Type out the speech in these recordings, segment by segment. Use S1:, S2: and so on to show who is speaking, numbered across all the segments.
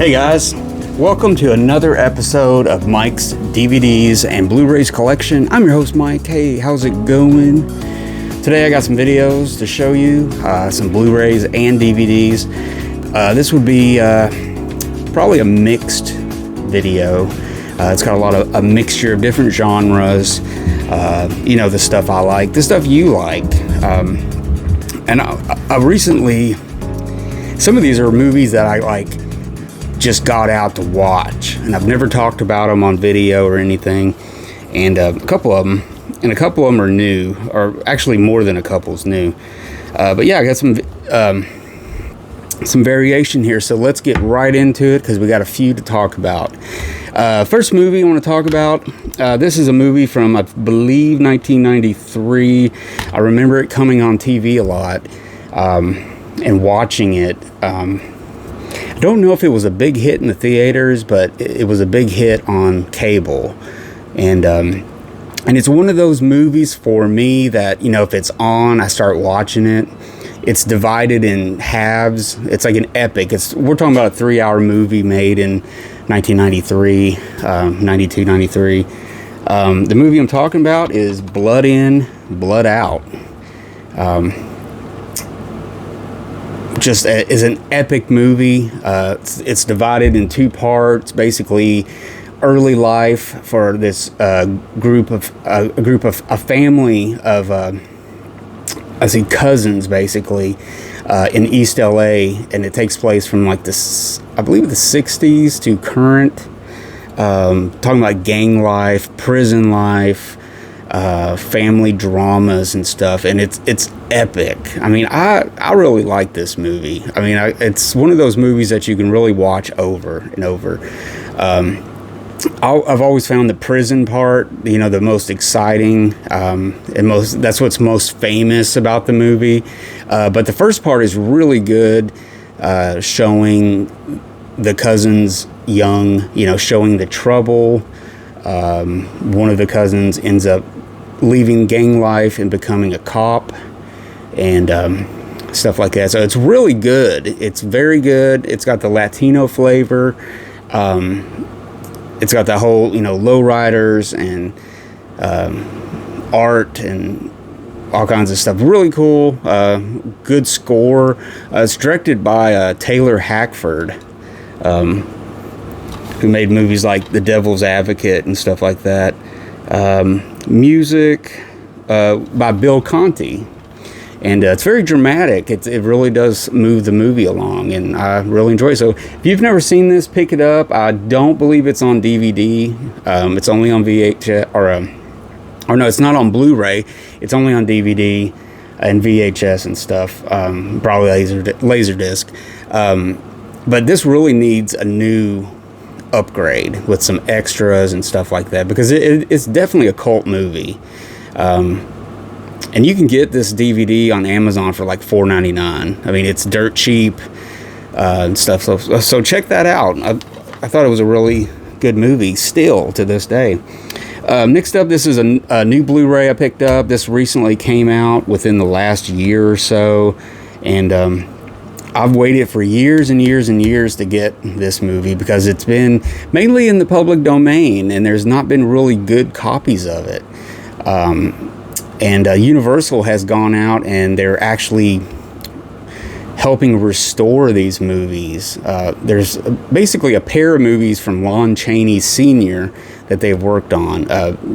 S1: Hey guys, welcome to another episode of Mike's DVDs and Blu-rays collection. I'm your host Mike. Hey, how's it going? Today I got some videos to show you, some Blu-rays and DVDs. This would be probably a mixed video. It's got a mixture of different genres. The stuff I like, the stuff you like. And I recently, some of these are movies that I just got out to watch, and I've never talked about them on video or anything. And a couple of them are new, or actually more than a couple's new. But yeah, I got some variation here, so let's get right into it because we got a few to talk about. First movie I want to talk about, this is a movie from, I believe, 1993. I remember it coming on TV a lot and watching it. I don't know if it was a big hit in the theaters, but it was a big hit on cable. And it's one of those movies for me that, if it's on, I start watching it. It's divided in halves. It's like an epic. We're talking about a 3-hour movie made in 1993, 92, 93. The movie I'm talking about is Blood In, Blood Out. Just is an epic movie. It's divided in two parts. Basically, early life for this a family of cousins, basically, in East LA, and it takes place from I believe the 60s to current. Talking about gang life, prison life, family dramas and stuff, and it's epic. I mean, I really like this movie. I mean, it's one of those movies that you can really watch over and over. I've always found the prison part, the most exciting, and that's what's most famous about the movie. But the first part is really good, showing the cousins young, showing the trouble. One of the cousins ends up leaving gang life and becoming a cop, and stuff like that. So it's really good. It's very good. It's got the Latino flavor. It's got the whole, lowriders and art and all kinds of stuff. Really cool. Good score. It's directed by Taylor Hackford, who made movies like The Devil's Advocate and stuff like that. Music by Bill Conti. And it's very dramatic. It really does move the movie along, and I really enjoy it. So if you've never seen this, pick it up. I don't believe it's on DVD. It's only on VHS, or no, it's not on Blu-ray. It's only on DVD and VHS and stuff. Probably Laserdisc. But this really needs a new upgrade with some extras and stuff like that, because it's definitely a cult movie. And you can get this DVD on Amazon for like $4.99. I mean, it's dirt cheap and stuff. So check that out. I thought it was a really good movie still to this day. Next up, this is a new Blu-ray I picked up. This recently came out within the last year or so. And I've waited for years and years and years to get this movie because it's been mainly in the public domain and there's not been really good copies of it. And Universal has gone out and they're actually helping restore these movies. There's basically a pair of movies from Lon Chaney Sr. that they've worked on.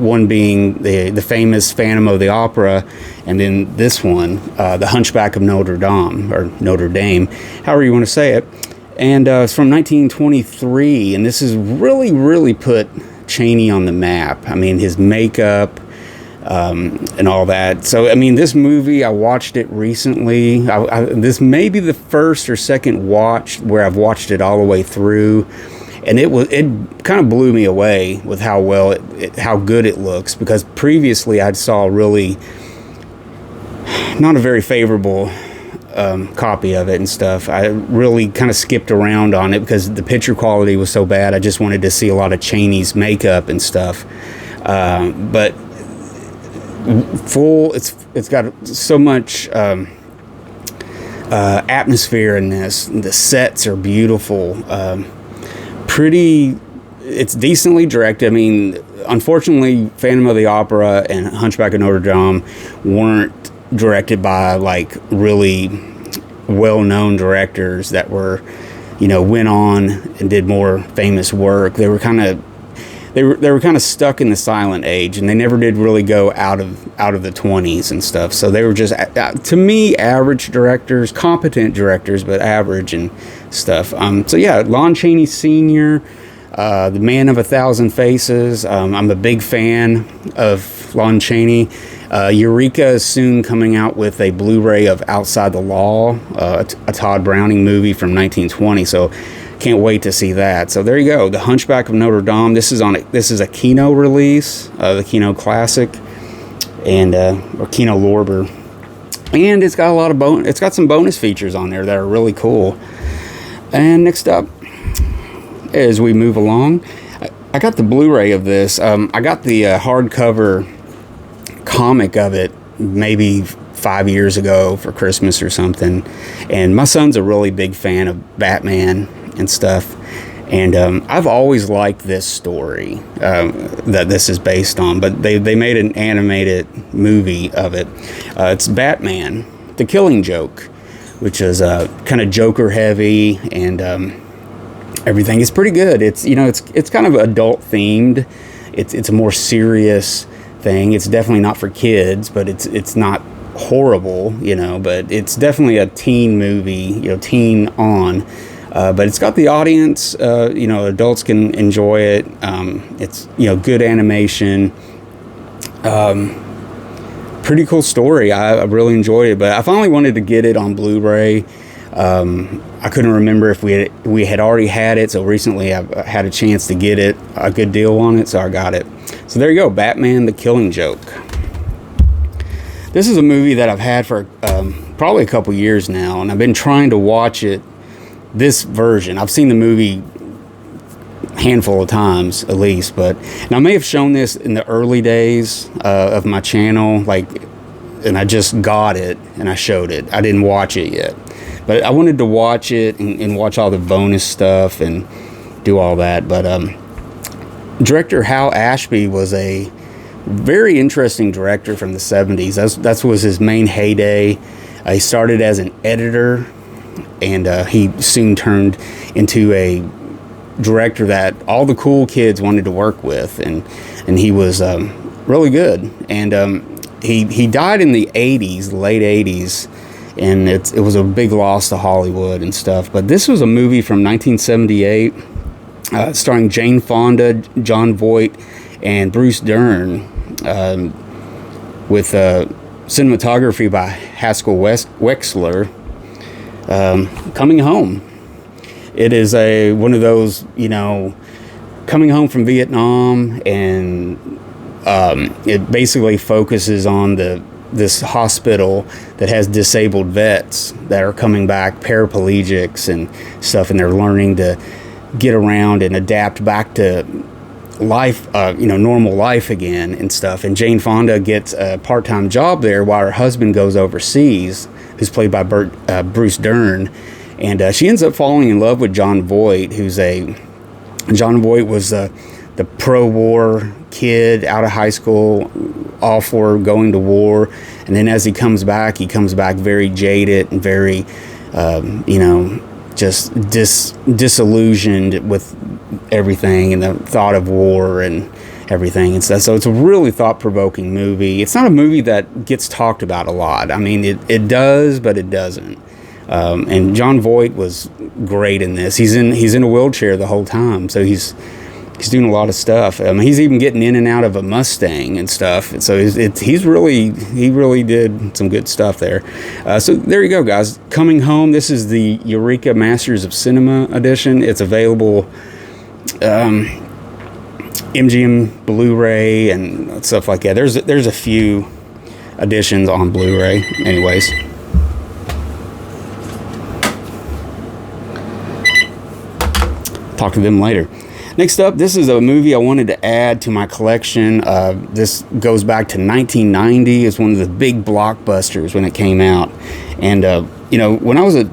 S1: One being the famous Phantom of the Opera, and then this one, The Hunchback of Notre Dame, or Notre Dame, however you want to say it. And it's from 1923, and this has really, really put Chaney on the map. I mean, his makeup, and all that. So, I mean, this movie, I watched it recently. This may be the first or second watch where I've watched it all the way through, and it kind of blew me away with how how good it looks, because previously I saw really not a very favorable copy of it and stuff. I really kind of skipped around on it because the picture quality was so bad. I just wanted to see a lot of Chaney's makeup and stuff. But it's got so much atmosphere in this. The sets are beautiful. it's decently directed. I mean, unfortunately, Phantom of the Opera and Hunchback of Notre Dame weren't directed by like really well-known directors that were, went on and did more famous work. They were kind of stuck in the silent age, and they never did really go out of the 20s and stuff. So they were just, to me, average directors, competent directors, but average and stuff. So yeah, Lon Chaney Sr., The Man of a Thousand Faces. I'm a big fan of Lon Chaney. Eureka is soon coming out with a Blu-ray of Outside the Law, a Todd Browning movie from 1920. So can't wait to see that. So there you go. The Hunchback of Notre Dame. This is a Kino release, the Kino Classic, and or Kino Lorber, and it's got some bonus features on there that are really cool. And next up, as we move along, I got the Blu-ray of this. I got the hardcover comic of it maybe 5 years ago for Christmas or something, and my son's a really big fan of Batman and stuff, and I've always liked this story that this is based on, but they made an animated movie of it. It's Batman, The Killing Joke, which is kind of Joker heavy, and everything is pretty good. It's it's kind of adult themed. It's a more serious thing. It's definitely not for kids, but it's not horrible, but it's definitely a teen movie, teen on. But it's got the audience, adults can enjoy it. It's, good animation. Pretty cool story. I really enjoyed it, but I finally wanted to get it on Blu-ray. I couldn't remember if we had already had it, so recently I've had a chance to get it, a good deal on it, so I got it. So there you go, Batman, The Killing Joke. This is a movie that I've had for probably a couple years now, and I've been trying to watch it. This version, I've seen the movie a handful of times at least, and I may have shown this in the early days of my channel, and I just got it and I showed it. I didn't watch it yet, but I wanted to watch it and watch all the bonus stuff and do all that. But director Hal Ashby was a very interesting director from the 70s. That was his main heyday. He started as an editor, and he soon turned into a director that all the cool kids wanted to work with, and he was really good. And he died in the 80s, late 80s, and it was a big loss to Hollywood and stuff. But this was a movie from 1978, starring Jane Fonda, Jon Voight, and Bruce Dern, with cinematography by Haskell Wexler. Coming Home. It is one of those, coming home from Vietnam, and it basically focuses on this hospital that has disabled vets that are coming back, paraplegics and stuff, and they're learning to get around and adapt back to life, normal life again and stuff. And Jane Fonda gets a part-time job there while her husband goes overseas, who's played by Bruce Dern, and she ends up falling in love with Jon Voight, Jon Voight was the pro-war kid out of high school, all for going to war, and then as he comes back very jaded and very, just disillusioned with everything and the thought of war and everything and stuff. So it's a really thought-provoking movie. It's not a movie that gets talked about a lot. I mean, it does, but it doesn't. And Jon Voight was great in this. He's in a wheelchair the whole time, so he's doing a lot of stuff. He's even getting in and out of a Mustang and stuff. And so he really did some good stuff there. So there you go, guys. Coming Home. This is the Eureka Masters of Cinema edition. It's available. MGM Blu-ray and stuff like that. There's a few editions on Blu-ray anyways. Talk to them later. Next up, this is a movie I wanted to add to my collection. This goes back to 1990. It's one of the big blockbusters when it came out. And, when I was a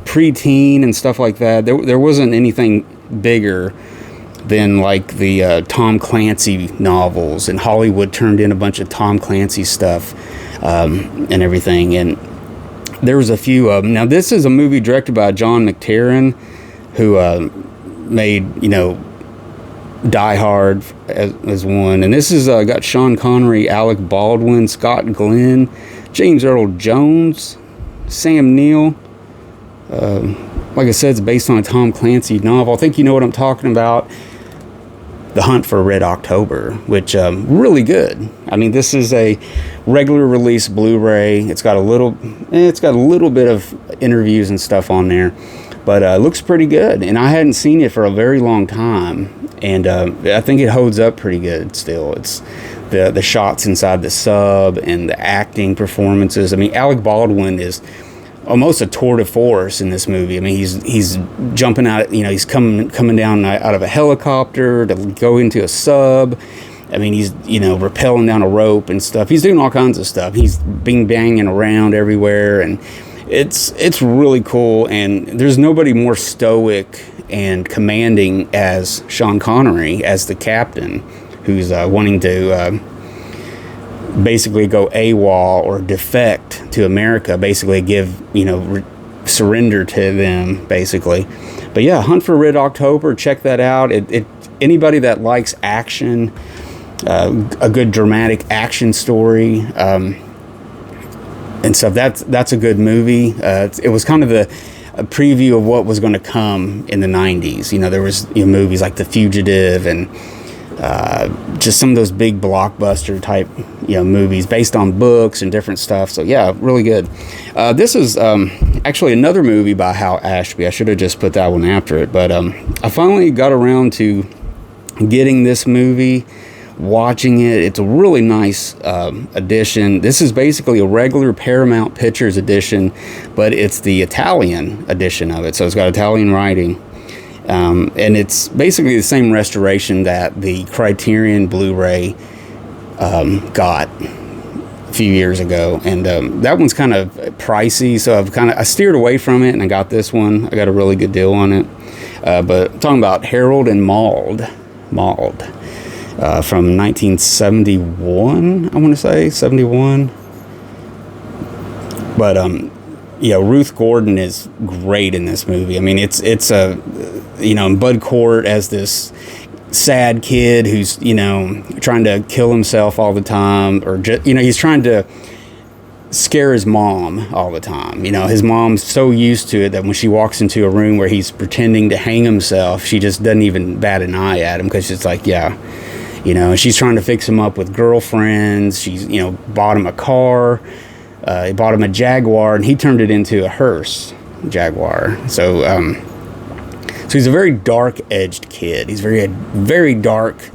S1: preteen and stuff like that, there wasn't anything bigger than like the Tom Clancy novels, and Hollywood turned in a bunch of Tom Clancy stuff and everything. And there was a few of them. Now, this is a movie directed by John McTiernan, who made, Die Hard as one. And this is got Sean Connery, Alec Baldwin, Scott Glenn, James Earl Jones, Sam Neill. Like I said, it's based on a Tom Clancy novel. I think you know what I'm talking about. The Hunt for Red October, which really good. I mean, this is a regular release Blu-ray. It's got a little bit of interviews and stuff on there, but it looks pretty good. And I hadn't seen it for a very long time, and I think it holds up pretty good still. It's the shots inside the sub and the acting performances. I mean, Alec Baldwin is almost a tour de force in this movie. I mean, he's jumping out, he's coming down out of a helicopter to go into a sub. I mean, he's, rappelling down a rope and stuff. He's doing all kinds of stuff. He's banging around everywhere, and it's really cool. And there's nobody more stoic and commanding as Sean Connery as the captain, who's wanting to basically go AWOL or defect to America, basically give, surrender to them, basically. But yeah, Hunt for Red October, check that out. Anybody that likes action, a good dramatic action story, and stuff, that's a good movie. It was kind of a preview of what was going to come in the 90s. There was movies like The Fugitive and just some of those big blockbuster type movies based on books and different stuff. So yeah, really good. This is actually another movie by Hal Ashby. I should have just put that one after it, but I finally got around to getting this movie, watching it. It's a really nice edition. This is basically a regular Paramount Pictures edition, but it's the Italian edition of it, so it's got Italian writing. And it's basically the same restoration that the Criterion Blu-ray got a few years ago, and that one's kind of pricey, so I steered away from it, and I got this one. I got a really good deal on it. But I'm talking about Harold and Maude from 1971, I want to say 71. But Ruth Gordon is great in this movie. I mean, it's a Bud Cort as this sad kid who's trying to kill himself all the time, or just, he's trying to scare his mom all the time. His mom's so used to it that when she walks into a room where he's pretending to hang himself, she just doesn't even bat an eye at him, because it's like, and she's trying to fix him up with girlfriends. She's bought him a car. He bought him a Jaguar, and he turned it into a hearse Jaguar. So he's a very dark-edged kid. He's very dark,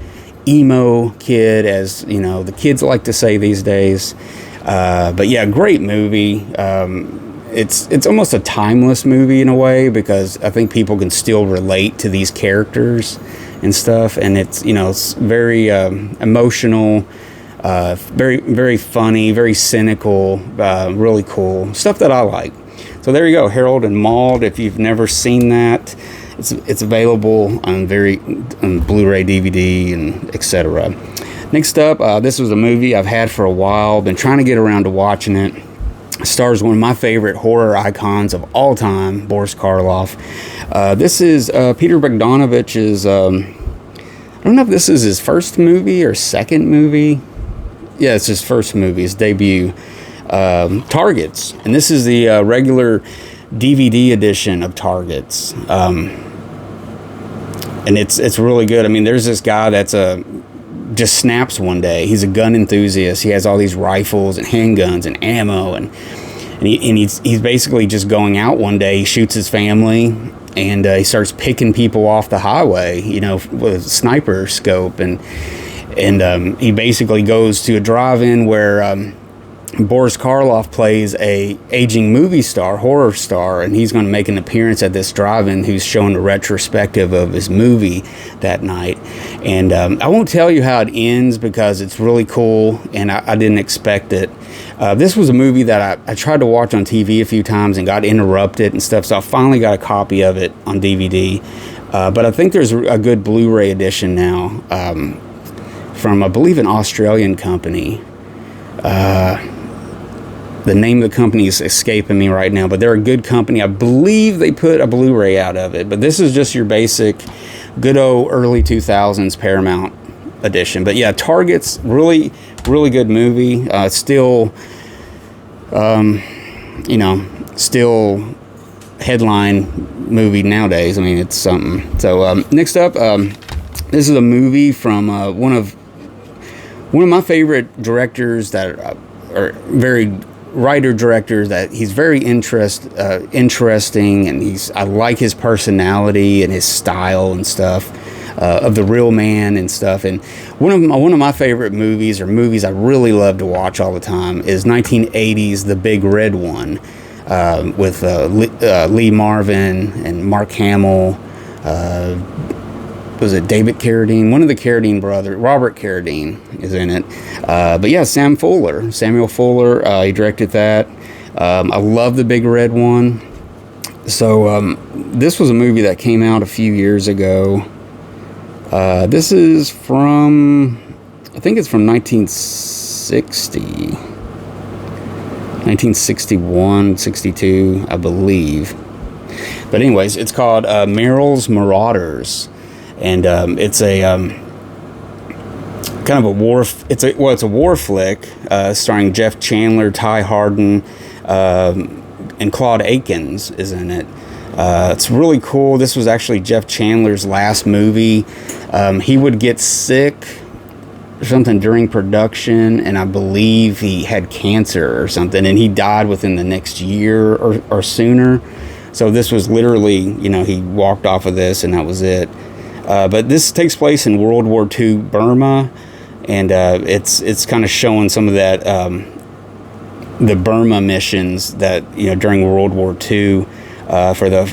S1: emo kid, as the kids like to say these days. But yeah, great movie. It's almost a timeless movie in a way, because I think people can still relate to these characters and stuff. And it's it's very emotional. Very, very funny, very cynical, really cool stuff that I like. So there you go, Harold and Maude. If you've never seen that, it's available on Blu-ray, DVD, and etc. Next up, this was a movie I've had for a while. Been trying to get around to watching it. Stars one of my favorite horror icons of all time, Boris Karloff. This is Peter Bogdanovich's. I don't know if this is his first movie or second movie. Yeah, it's his first movie, his debut, Targets. And this is the regular DVD edition of Targets. And it's really good. I mean, there's this guy that's just snaps one day. He's a gun enthusiast. He has all these rifles and handguns and ammo, and he's basically just going out one day. He shoots his family, and he starts picking people off the highway, with a sniper scope, and he basically goes to a drive-in where Boris Karloff plays a aging movie star, horror star, and he's going to make an appearance at this drive-in, who's showing a retrospective of his movie that night. And I won't tell you how it ends, because it's really cool, and I didn't expect it. This was a movie that I tried to watch on TV a few times and got interrupted and stuff, so I finally got a copy of it on DVD. But I think there's a good Blu-ray edition now from, I believe, an Australian company. The name of the company is escaping me right now, but they're a good company. I believe they put a Blu-ray out of it, but this is just your basic good old early 2000s Paramount edition. But yeah, Target's really good movie. Still still headline movie nowadays. I mean, it's something. So next up, this is a movie from one of my favorite directors that are very writer-director, that he's very interesting, and I like his personality and his style and stuff, of The Real Man and stuff. And one of my favorite movies, or movies I really love to watch all the time, is 1980's The Big Red One, with Lee Marvin and Mark Hamill. Was it David Carradine? One of the Carradine brothers, Robert Carradine, is in it. But yeah, Samuel Fuller, he directed that. I love The Big Red One. So this was a movie that came out a few years ago. This is from, I think it's from 1961, 62, I believe. But anyways, it's called Meyers Marauders. And it's a kind of a war. It's a war flick starring Jeff Chandler, Ty Hardin, and Claude Akins is in it. It's really cool. This was actually Jeff Chandler's last movie. He would get sick or something during production, and I believe he had cancer or something, and he died within the next year or sooner. So this was literally, he walked off of this, and that was it. But this takes place in World War II Burma, and it's kind of showing some of that, the Burma missions that, during World War II, for the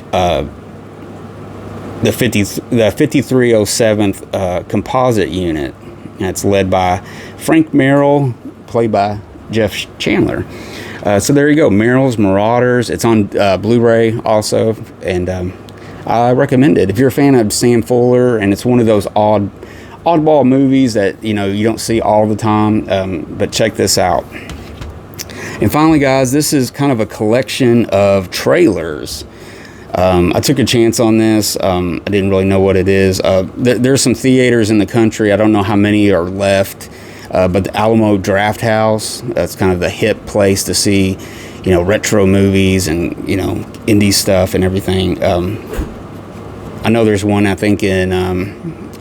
S1: 5307th Composite Unit. And it's led by Frank Merrill, played by Jeff Chandler. So there you go, Meyers Marauders. It's on Blu-ray also, and I recommend it if you're a fan of Sam Fuller, and it's one of those oddball movies that you don't see all the time. But check this out. And finally, guys, this is kind of a collection of trailers. I took a chance on this. I didn't really know what it is. There's some theaters in the country. I don't know how many are left, but the Alamo Drafthouse, that's kind of the hip place to see, retro movies and, indie stuff and everything. I know there's one, I think, in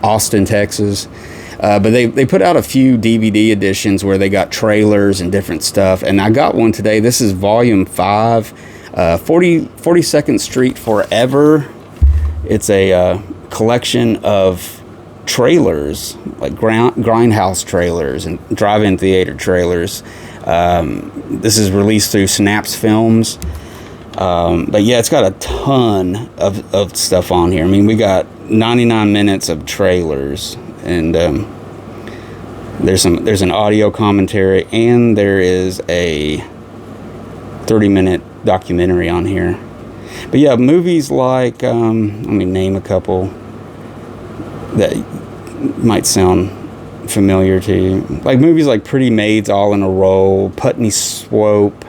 S1: Austin, Texas. But they put out a few DVD editions where they got trailers and different stuff. And I got one today. This is Volume 5, 42nd Street Forever. It's a collection of trailers, like grindhouse trailers and drive-in theater trailers. This is released through Synapse Films. But yeah, it's got a ton of stuff on here. I mean, we got 99 minutes of trailers, and there's an audio commentary, and there is a 30-minute documentary on here. But yeah, movies like let me name a couple that might sound familiar to you. Like movies like Pretty Maids All in a Row, Putney Swope,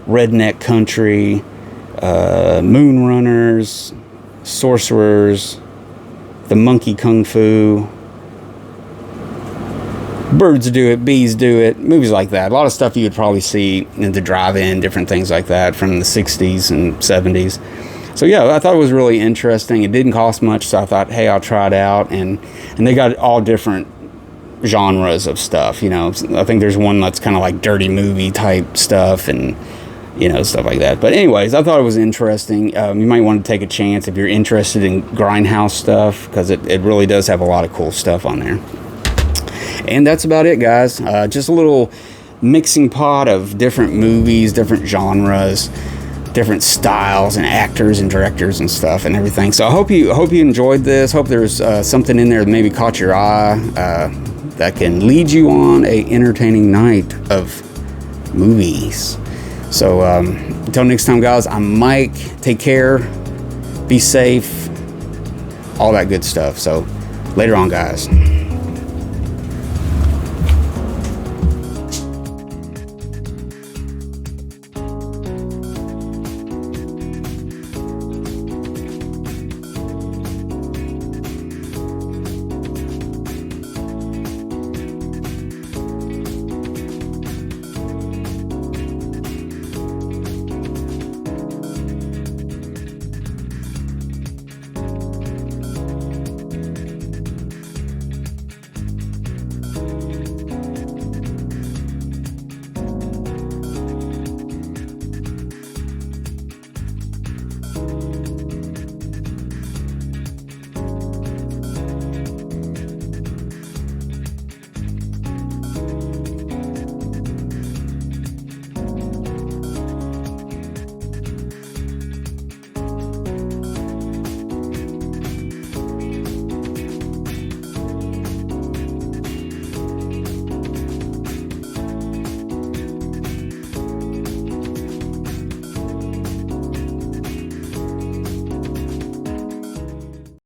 S1: Redneck Country, Moonrunners, Sorcerers, The Monkey Kung Fu, Birds Do It, Bees Do It, movies like that. A lot of stuff you would probably see in the drive-in, different things like that from the 60s and 70s. So yeah, I thought it was really interesting. It didn't cost much, so I thought, hey, I'll try it out. And they got all different genres of stuff, I think there's one that's kind of like dirty movie type stuff and, stuff like that. But anyways, I thought it was interesting. You might want to take a chance if you're interested in grindhouse stuff, because it really does have a lot of cool stuff on there. And that's about it, guys. Just a little mixing pot of different movies, different genres, different styles and actors and directors and stuff and everything. So I hope you enjoyed this. Hope there's something in there that maybe caught your eye that can lead you on a entertaining night of movies. So until next time, guys, I'm Mike. Take care. Be safe. all that good stuff. So later on, guys.